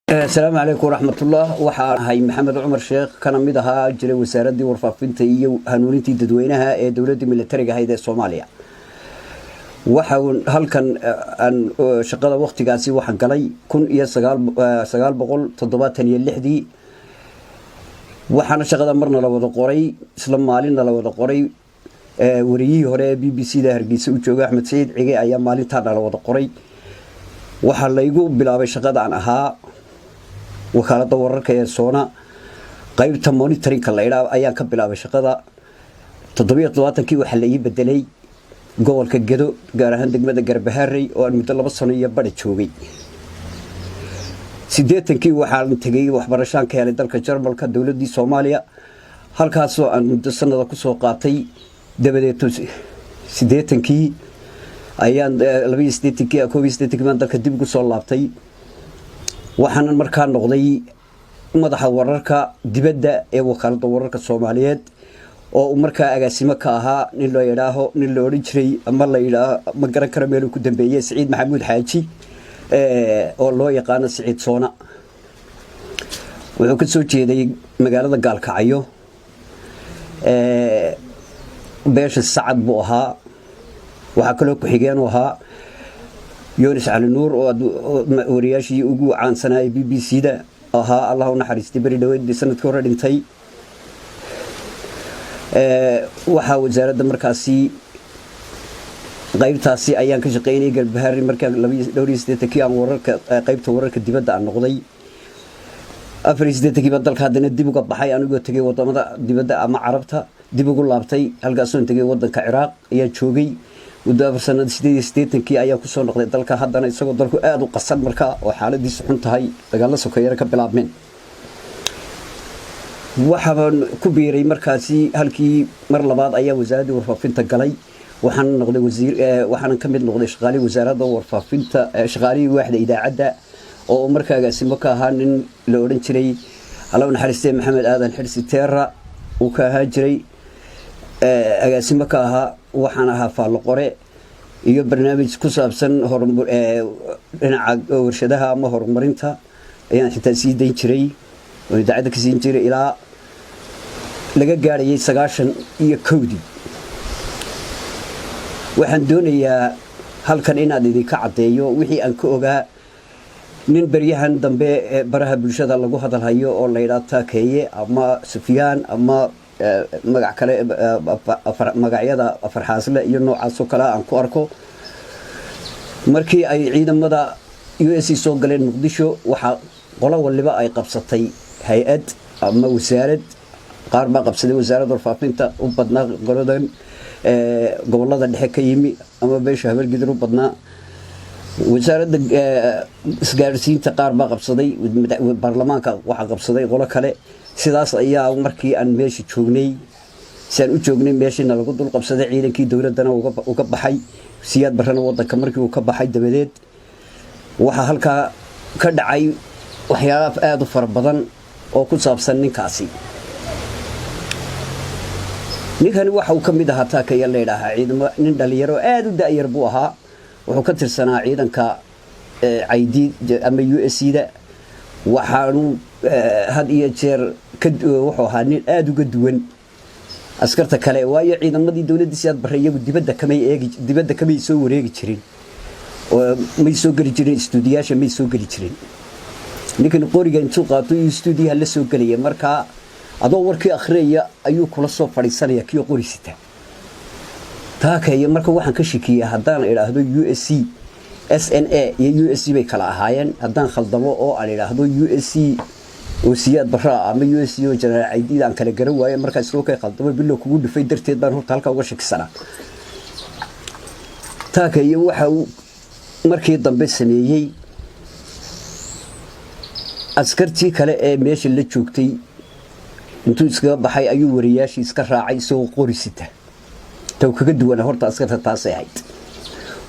السلام عليكم ورحمة الله waxaan ahay maxamed cumar sheekh kana mid ahaa jiray wasaaradii warfaafinta iyo hanuunintii dadweynaha ee dawladda militariga ahayd ee Soomaaliya waxaan halkan aan shaqada waqtigaasi waxaan galay 1976 waxaan shaqada marna la wada qoray isla maalinna la wada qoray wariyihii hore ee BBC-da Hargeysa u jooga Axmed Saciid Cige ayaa maalintan la wada qoray waxa la igu bilaabay shaqada aan ahaa wakaalada wararka ee Soona qaybta monitoring-ka la yiraahdo ayaan ka bilaabay shaqada 77kii waxa la ii bedelay gobolka Gedo gaar ahaan degmada Garbaharey oo aan muddo 2 sano iyo badh joogay 80kii waxaan tagay waxbarashaan ka helay dalka Jarmalka dawladda Soomaaliya halkaas oo aan muddo sanada ku soo qaatay dabadeed 80kii ayaan 22kii baan dalka dib ugu soo laabtay waxaan markaa noqday madaxa wararka dibadda ee wakaalada wararka Soomaaliyeed oo markaa agaasimo ka ahaa nin la oran jiray ama la yiraahdo ma garan karo meel ku dambeeyay Saciid Maxamuud Xaaji oo loo yaqaan Saciid Soona wuxuu ka soo jeeday magaalada Gaalkacyo beesha Sacad buu ahaa waxa kale ku xigeen ahaa Yunus Ali Nuur oo wariyashii ugu caansanaa BBC-da ahaa Allah u naxariistay bari dhaweyd sanadkii hore dhintay waxa wasaaradda markaasi qaybtaasi ayaan ka shaqeynay Galbahaari markaan 82kii aan wararka qaybta wararka dibadda aan noqday 84kii baan dalka hadana dib uga baxay anigoo tagay wadamada dibadda ama Carabta dib ugu laabtay halkaas oo tagay wadanka Ciraaq ayaa joogay muddo sanad 88kii ayaa ku soo noqday dalka haddana isagoo dalku aad u qasan markaa oo xaaladiisu xun tahay dagaal la sokeeyay ka bilaabmeen waxaan ku biiray markaasi halkii mar labaad ayaa wasaaradda warfaafinta galay waxaan noqday wasiir waxaan ka mid noqday shaqaalii wasaaradda warfaafinta shaqaalii waaxda idaacadda oo markaa agaasimo ka ahaa nin la oran jiray Allah u naxariistay Maxamed Aadan Xirsi Teera uu ka ahaa jiray agaasimo ka ahaa waxaan ahaa faalo qore iyo barnaamij ku saabsan dhinaca warshadaha ama horumarinta ayaan xitaa sii dayn jiray oo idaacadda ka siin jiray ilaa laga gaarayay 91 waxaan doonayaa halkan inaad idinka cadeeyo wixii aan ka ogaa nin baryahan dambe baraha bulshada lagu hadalhayo oo la yiraahdo Taakeeye ama Sufyaan ama magac kale magacyada Farxaasle iyo noocaas oo kale aan ku arko markii ay ciidamada US soo galeen Muqdisho waxa qolo waliba ay qabsatay hay'ad ama wasaarad qaar ba qabsaday wasaaradda warfaafinta u badnaa goladan gobolada dhexe ka yimi ama beesha habargidir u badnaa wasaaradda isgaarsiinta qaar ba qabsaday baarlamaanka waxa qabsaday qolo kale sidaas ayaa markii aan meeshii joognay saan u joognay meeshina lagu dul qabsaday ciidankii dawladana uga baxay siyaad barana wadanka markii uu ka baxay dabadeed waxa halka ka dhacay waxyaabo aad u fara badan oo ku saabsan ninkaasi ninkani waxa uu ka mid ahaa Taakeeye la yiraahdo ciidamo nin dhalinyaro aad u daayar buu ahaa wuxuu ka tirsanaa ciidanka ID ama USC-da waxaanu had iyo jeer wuxuu ahaa nin aad uga duwan askarta kale waayo ciidamadii dawladda siyaad barreeyagu dibadda kamay soo wareegi jirin oo may soo gali jirin istuudiyaasha may soo gali jirin ninkan qoriga intuu qaato istuudiyaha la soo galay markaa adoo warkii akhriya ayuu kula soo fadhiisanaya kii qorisita Taakeeye marka waxaan ka shakiyay haddaan iraahdo USC SNA iyo USC bay kala ahaayeen haddaan khaldamo oo aan iraahdo USC oo siyaad barra ama USC oo General ID aan kala garan waaye marka isoo ka khaldamo bilo kugu dhufay darteed baan horta halka uga shakisanaa Taakeeye waxa uu markii dambe sameeyay askartii kale ee meesha la joogtay intuu iska baxay ayuu wariyaashii iska raacay soo qorisita taw kaga duwan horta askarta taas ay ahayd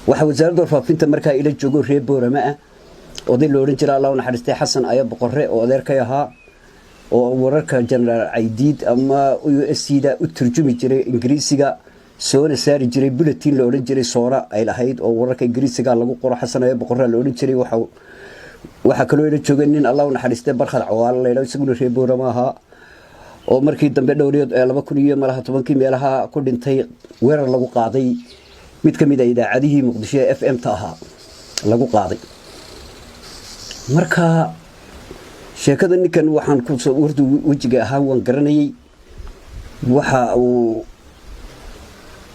waxa wasaaradda warfaafinta markaa ila joogo reer Boorama ah oo la oran jiray Allah u naxariistay Xasan Aya Boqorre oo adeerkay ahaa oo wararka General Aidid ama USC-da u turjumi jiray Ingiriisiga soo saari jiray bulletin la oran jiray Soora ay lahayd oo wararka Ingiriisiga lagu qoro Xasan Aya Boqorre la oran jiray waxa waxa kaloo ila joogay nin Allah u naxariistay barkhad cawaal leeyahay isaguna reer Boorama ahaa oo markii dambe dhowriyad 2010 meelaha ku dhintay weerar lagu qaaday mid kamid ah idaacadihii Muqdisho FM ta ahaa lagu qaaday marka sheekada ninkan waxaan ku soo wardu wajiga ahaan waan garanayay waxa uu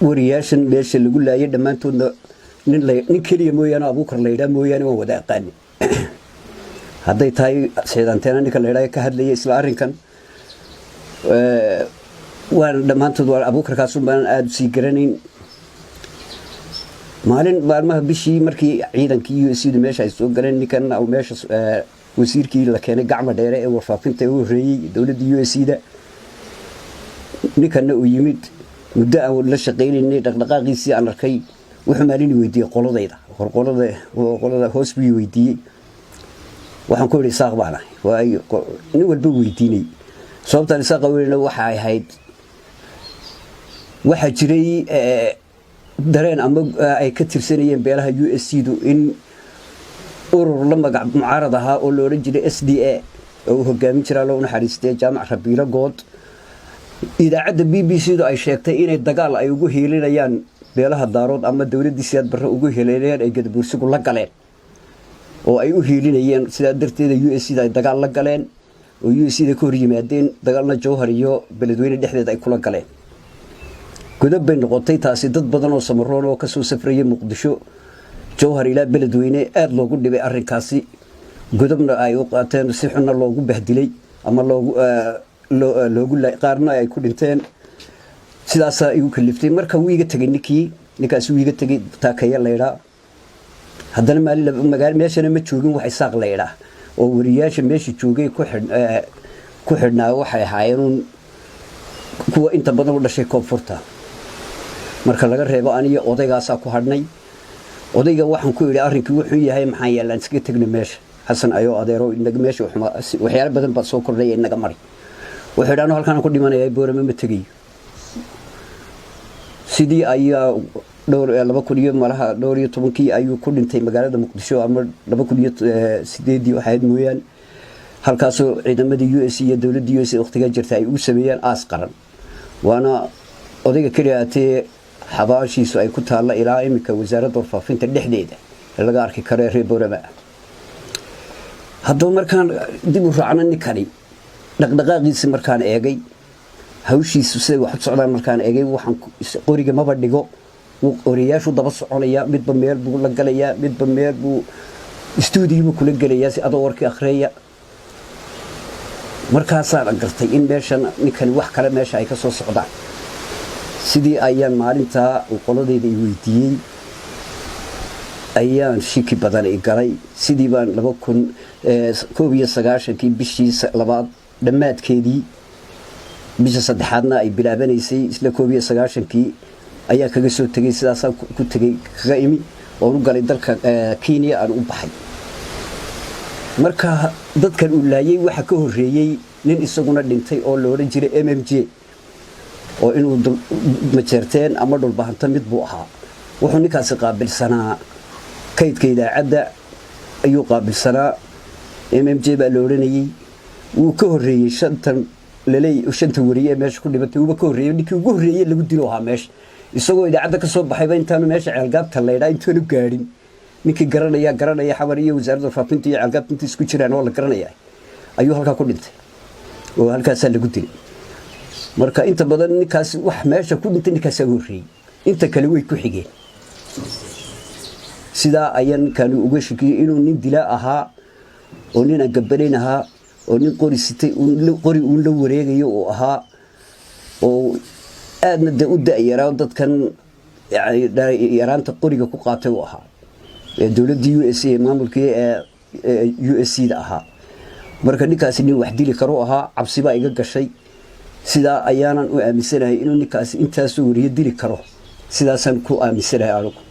wariyaashan meesha lagu laayay dhamaantoodna nin kaliya mooyaan Abuukar leeyahay mooyaan waan wada aqaan hadday tahay seedanteena ninka leeyahay ka hadlayay isla arrinkan waan dhamaantood waa Abuukar kaas baan aad si garanayn maalmaha bishii markii ciidankii USD meesha ay soo galeen ninkan oo meesha wasiirkii la keenay gacmo dheere ee warfaafinta uu horeeyay dawladda USD ninkan uu yimid muddo aan la shaqeynay dhaqdhaqaaqiisii aan arkay wuxuu maalin weydiiyay qolada hoos buu weydiiyay waxaan ku yiri saaq baana nin walba weydiinay sababta saaq weeyna waxa ay ahayd waxa jiray dareen ama ay ka tirsanayeen beelaha USD in urur la magac mucaarad ahaa oo loo oran jiray SDA oo hogaamin jiray loo naxariistay jaamac Rabiilo Good idaacada BBC ay sheegtay inay dagaal ay ugu heelinayaan beelaha daarood ama dawladdiisa barra ugu heelinayaan ay gadabuursigu la galeen oo ay u heelinayeen sida darteeda USD ay dagaal la galeen oo USD ka hor yimaadeen dagaalna Jowhar iyo beledweyne dhexdeeda ay kula galeen godob bay noqotay taasi dad badan oo samaroon oo ka soo safrayay Muqdisho Jowhar ila beledweyne aad loogu dhibay arrinkaasi godobna ay u qaateen si xun loogu bahdilay ama loogu qaarna ay ku dhinteen sidaas ay u kaliftay marka uu iga tagay ninkaas uu iga tagay taakaya leeyahay haddana magaalo meeshana ma joogin wax isaaq leeyahay oo wariyaasha meesha joogay ku xidhnaa waxay ahaayeen kuwa inta badan u dhashay koonfurta marka laga reebo aniga odaygaas ku hadhnay odayga waxaan ku yiri arrinkii wuxuu yahay maxaa yeelan iska tagna meesha xasan ayo adeero inaga meesha waxyaalo badan baa soo kordhay inaga mari wuxuu dhaano halkaan ku dhimanayay Boorama ma tagay sidii ayaa dhowr 2010 ayuu ku dhintay magaalada Muqdisho ama 2008 waxayd mooyaan halkaas oo ciidamadii US iyo dawladda US waqtiga jirtay ay u sameeyeen aas qaran waana odayga kaliyaatee xabaashiisu ay ku taala ilaa imika wasaaradda warfaafinta dhexdeeda laga arki karo reer Boorama haddii markaan dib u raacno ninkani dhaqdhaqaaqiisa markaan eegay hawshiisu sida wax socdaan markaan eegay waxaan qoriga maba dhigo wariyaashu daba soconaya midba meel buu la galaya midba meel buu studio kula galaya si adoo warkii akhriya markaasaan gartay in meeshan ninkan wax kale meesha ay ka soo socdaan sidii ayaan maalinta qoladeyda i weydiiyay ayaan shiki badan ay galay sidii baan 2019 bishii labaad dhamaadkeedii bisha saddexaadna ay bilaabanaysay isla 2019 ayaa kaga soo tagay sidaas ku tagay kaga imi oo u galay dalka Kenya aan u baxay marka dadkan uu laayay waxa ka horeeyay nin isaguna dhintay oo loo oran jiray MMJ oo inuu ma jeerteen ama dhul bahanta mid buu ahaa wuxuu ninkaas qaabilsanaa kaydka idaacada ayuu qaabilsanaa MMJ baa loo oranayay uu ka horeeyay shanta wariye meesha ku dhibatay uu ka horeeyay ninkii ugu horeeyay lagu dilo ahaa meesha isagoo idaacada ka soo baxay intaanu meesha ceelgaabta leeyahay intaanu gaarin ninkii garanaya xabar iyo wasaaradda warfaafinta iyo ceelgaabta isku jiraan oo la garanaya ayuu halka ku dhintay oo halkaas lagu dilay marka inta badan ninkaas wax meesha ku dhintay ninkaas horeeyay inta kale way ku xigeen sida ayaan kan uga shakiyay inuu nin dila ahaa oo nin gabareyn ahaa oo nin qori sitay qori uu la wareegayo oo ahaa oo aadna u daayara dadkan yaraanta qoriga ku qaatay oo ahaa dawladda USA maamulkii USC da ahaa marka ninkaas nin wax dili karo ahaa cabsi baa iga gashay sida ayaanan u aaminsanahay inuu ninkaas intaas wariye dili karo sidaasan ku aaminsanahay anigu